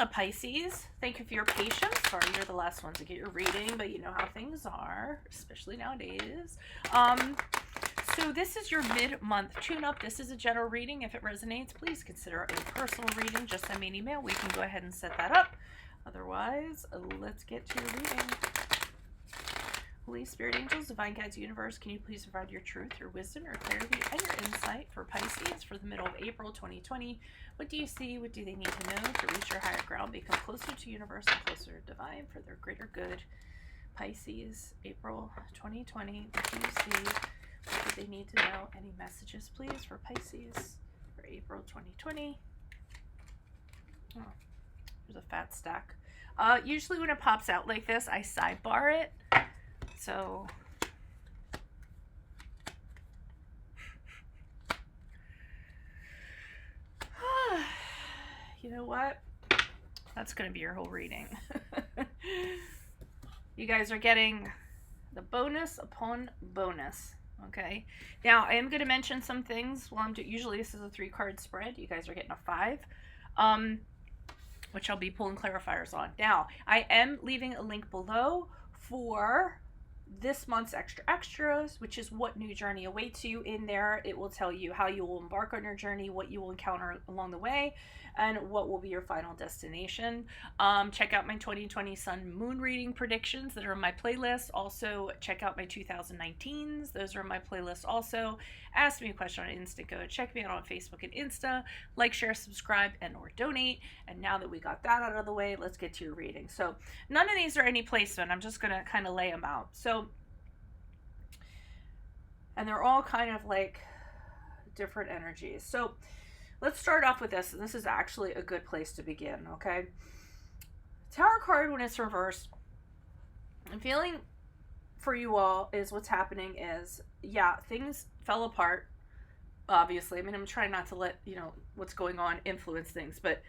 Hello, Pisces. Thank you for your patience. Sorry, you're the last one to get your reading, but you know how things are, especially nowadays. So this is your mid-month tune-up. This is a general reading. If it resonates, please consider a personal reading. Just send me an email. We can go ahead and set that up. Otherwise, let's get to your reading. Holy Spirit, Angels, Divine Guides, Universe, can you please provide your truth, your wisdom, your clarity, and your insight for Pisces for the middle of April 2020? What do you see? What do they need to know to reach your higher ground, become closer to Universe and closer to Divine for their greater good? Pisces, April 2020. What do you see? What do they need to know? Any messages, please, for Pisces for April 2020? Oh, there's a fat stack. Usually when it pops out like this, I sidebar it. So, you know what? That's going to be your whole reading. You guys are getting the bonus upon bonus. Okay. Now, I am going to mention some things. Well, usually this is a 3-card spread. You guys are getting a 5. Which I'll be pulling clarifiers on. Now, I am leaving a link below for this month's extras, which is what new journey awaits you. In there, it will tell you how you will embark on your journey, what you will encounter along the way, and what will be your final destination. Check out my 2020 Sun Moon reading predictions that are in my playlist. Also, check out my 2019s. Those are in my playlist also. Ask me a question on Insta. Go check me out on Facebook and Insta. Like, share, subscribe, and or donate. And now that we got that out of the way, let's get to your reading. So none of these are any placement. I'm just going to kind of lay them out. So, and they're all kind of like different energies. So let's start off with this. And this is actually a good place to begin, okay? Tower card, when it's reversed, I'm feeling for you all is what's happening is, yeah, things fell apart, obviously. I mean, I'm trying not to let, what's going on influence things, but,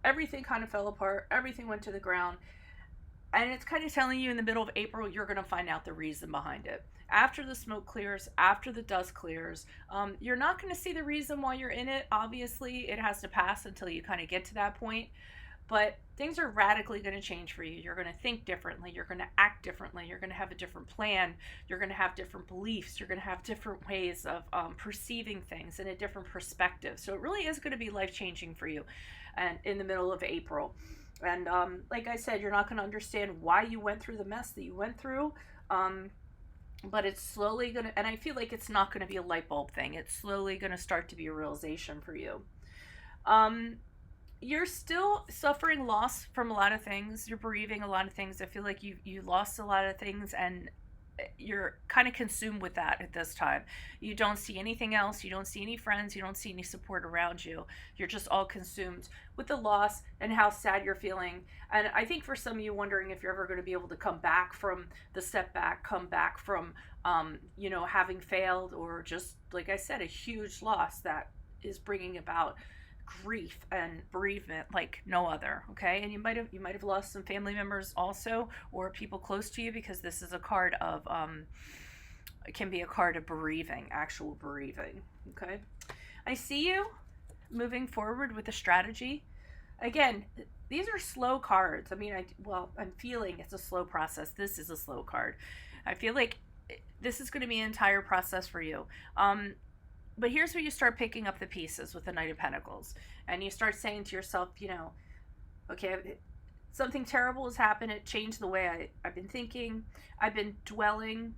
everything kind of fell apart. Everything went to the ground. And it's kind of telling you in the middle of April, you're going to find out the reason behind it. After the smoke clears, after the dust clears, you're not going to see the reason why you're in it. Obviously, it has to pass until you kind of get to that point. But things are radically going to change for you. You're going to think differently. You're going to act differently. You're going to have a different plan. You're going to have different beliefs. You're going to have different ways of perceiving things in a different perspective. So it really is going to be life-changing for you and in the middle of April. And like I said, you're not going to understand why you went through the mess that you went through. But it's slowly going to, and I feel like it's not going to be a light bulb thing. It's slowly going to start to be a realization for you. You're still suffering loss from a lot of things. You're bereaving a lot of things. I feel like you lost a lot of things, and you're kind of consumed with that at this time. You don't see anything else. You don't see any friends. You don't see any support around you. You're just all consumed with the loss and how sad you're feeling. And I think for some of you wondering if you're ever going to be able to come back from the setback, come back from, having failed, or just, like I said, a huge loss that is bringing about grief and bereavement like no other. Okay. And you might have lost some family members also, or people close to you, because this is a card of it can be a card of bereaving, actual bereaving. Okay. I see you moving forward with a strategy. Again, these are slow cards. I mean, I'm feeling it's a slow process. This is a slow card. I feel like this is going to be an entire process for you. But here's where you start picking up the pieces with the Knight of Pentacles. And you start saying to yourself, okay, something terrible has happened. It changed the way I've been thinking. I've been dwelling,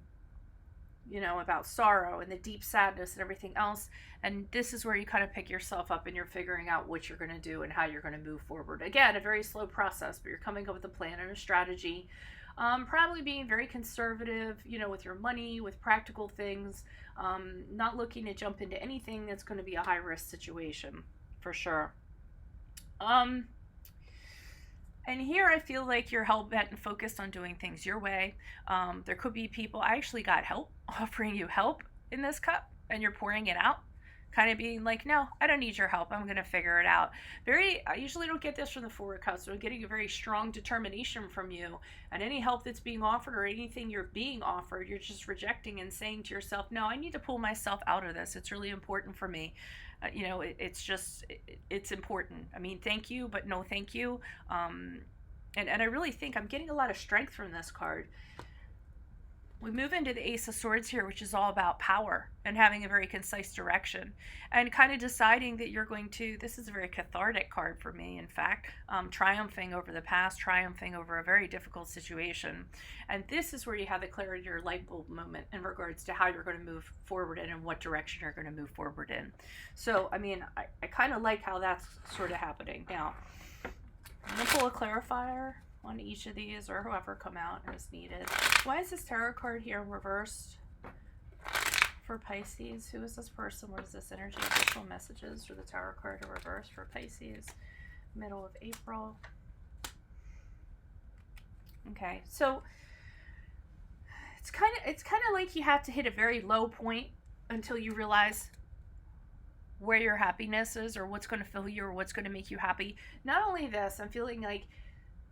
about sorrow and the deep sadness and everything else. And this is where you kind of pick yourself up and you're figuring out what you're going to do and how you're going to move forward. Again, a very slow process, but you're coming up with a plan and a strategy. Probably being very conservative, with your money, with practical things, not looking to jump into anything that's going to be a high-risk situation, for sure. And here I feel like you're hell-bent and focused on doing things your way. There could be people, I actually got help, offering you help in this cup, and you're pouring it out. Kind of being like, no, I don't need your help. I'm going to figure it out. I usually don't get this from the Four of Cups. So I'm getting a very strong determination from you. And any help that's being offered or anything you're being offered, you're just rejecting and saying to yourself, no, I need to pull myself out of this. It's really important for me. It's important. I mean, thank you, but no thank you. And I really think I'm getting a lot of strength from this card. We move into the Ace of Swords here, which is all about power and having a very concise direction and kind of deciding that you're going to, this is a very cathartic card for me, in fact, triumphing over the past, triumphing over a very difficult situation. And this is where you have the clarity or light bulb moment in regards to how you're going to move forward and in what direction you're going to move forward in. So, I mean, I kind of like how that's sort of happening. Now, I'm going to pull a clarifier on each of these, or whoever come out as needed. Why is this tarot card here reversed for Pisces? Who is this person? What is this energy? Additional messages for the tarot card in reverse for Pisces, middle of April. Okay, so it's kind of like you have to hit a very low point until you realize where your happiness is, or what's going to fill you, or what's going to make you happy. Not only this, I'm feeling like,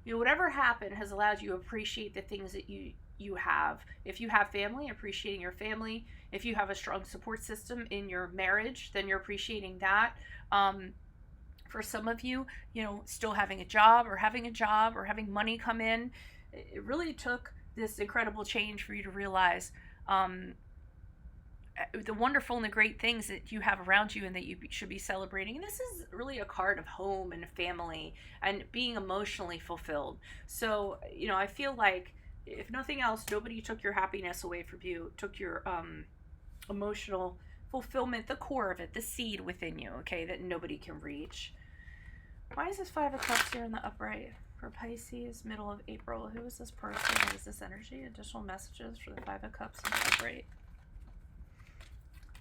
you know, whatever happened has allowed you to appreciate the things that you have. If you have family, appreciating your family. If you have a strong support system in your marriage, then you're appreciating that. For some of you, you know, still having a job or having money come in, it really took this incredible change for you to realize the wonderful and the great things that you have around you and that you should be celebrating. And this is really a card of home and family and being emotionally fulfilled. So, you know, I feel like if nothing else, nobody took your happiness away from you, took your emotional fulfillment, the core of it, the seed within you, okay, that nobody can reach. Why is this Five of Cups here in the upright for Pisces, middle of April? Who is this person? What is this energy? Additional messages for the Five of Cups in the upright.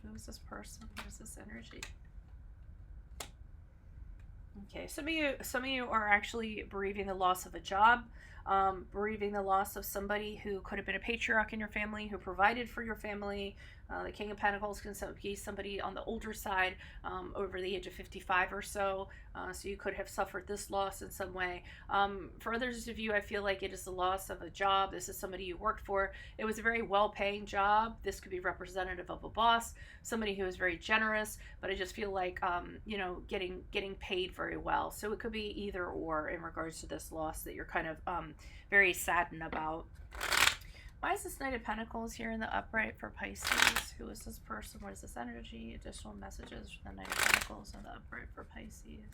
Who is this person? What is this energy? Okay, some of you are actually bereaving the loss of a job, bereaving the loss of somebody who could have been a patriarch in your family, who provided for your family. The King of Pentacles can be somebody on the older side, over the age of 55 or so. So you could have suffered this loss in some way. For others of you, I feel like it is the loss of a job. This is somebody you worked for. It was a very well-paying job. This could be representative of a boss, somebody who is very generous, but I just feel like, you know, getting paid very well. So it could be either or in regards to this loss that you're kind of very saddened about. Why is this Knight of Pentacles here in the upright for Pisces? Who is this person? What is this energy? Additional messages for the Knight of Pentacles in the upright for Pisces.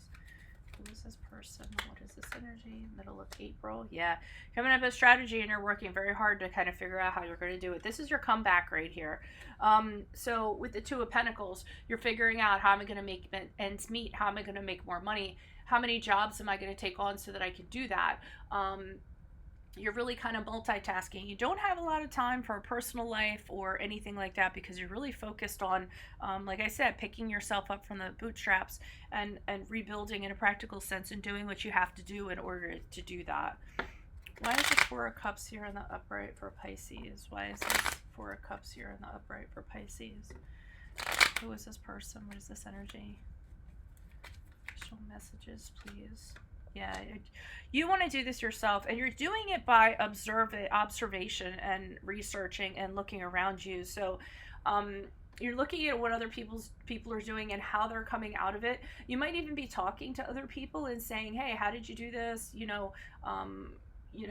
Who is this person? What is this energy? Middle of April. Yeah, coming up with strategy, and you're working very hard to kind of figure out how you're going to do it. This is your comeback right here. So with the Two of Pentacles, you're figuring out, how am I going to make ends meet? How am I going to make more money? How many jobs am I going to take on so that I can do that? You're really kind of multitasking. You don't have a lot of time for a personal life or anything like that because you're really focused on, like I said, picking yourself up from the bootstraps and rebuilding in a practical sense and doing what you have to do in order to do that. Why is this Four of Cups here in the upright for Pisces? Why is this Four of Cups here in the upright for Pisces? Who is this person? What is this energy? Additional messages, please. Yeah, you want to do this yourself, and you're doing it by observation and researching and looking around you. So you're looking at what other people are doing and how they're coming out of it. You might even be talking to other people and saying, hey, how did you do this? You know,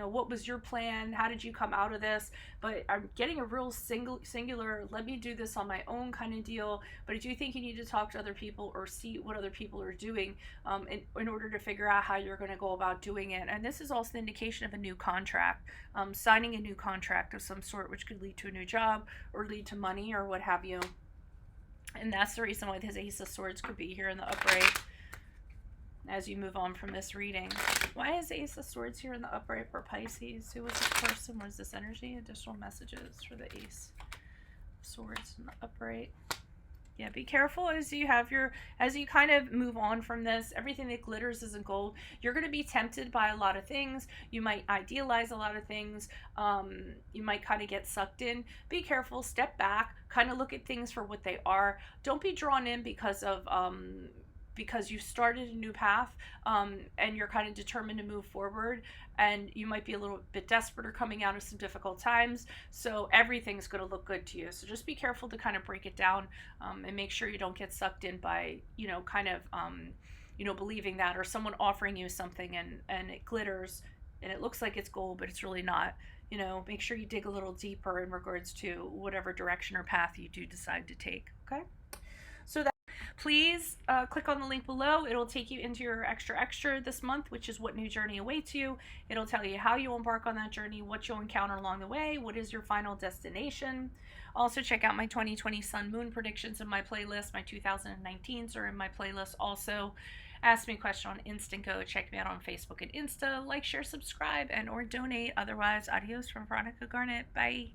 what was your plan? How did you come out of this? But I'm getting a real singular, let me do this on my own kind of deal. But I do think you need to talk to other people or see what other people are doing in order to figure out how you're going to go about doing it. And this is also an indication of a new contract, signing a new contract of some sort, which could lead to a new job or lead to money or what have you. And that's the reason why this Ace of Swords could be here in the upright as you move on from this reading. Why is Ace of Swords here in the upright for Pisces? Who is this person? What is this energy? Additional messages for the Ace of Swords in the upright. Yeah, be careful as you kind of move on from this. Everything that glitters isn't gold. You're going to be tempted by a lot of things. You might idealize a lot of things. You might kind of get sucked in. Be careful. Step back. Kind of look at things for what they are. Don't be drawn in because of because you started a new path, and you're kind of determined to move forward, and you might be a little bit desperate or coming out of some difficult times. So everything's going to look good to you. So just be careful to kind of break it down, and make sure you don't get sucked in by, kind of, believing that, or someone offering you something and it glitters and it looks like it's gold, but it's really not. Make sure you dig a little deeper in regards to whatever direction or path you do decide to take. Okay? So that, please click on the link below. It'll take you into your extra this month, which is what new journey awaits you. It'll tell you how you embark on that journey, what you'll encounter along the way, what is your final destination. Also, check out my 2020 Sun Moon predictions in my playlist. My 2019s are in my playlist also. Ask me a question on Instant Go. Check me out on Facebook and Insta. Like, share, subscribe, and or donate. Otherwise, adios from Veronica Garnett. Bye.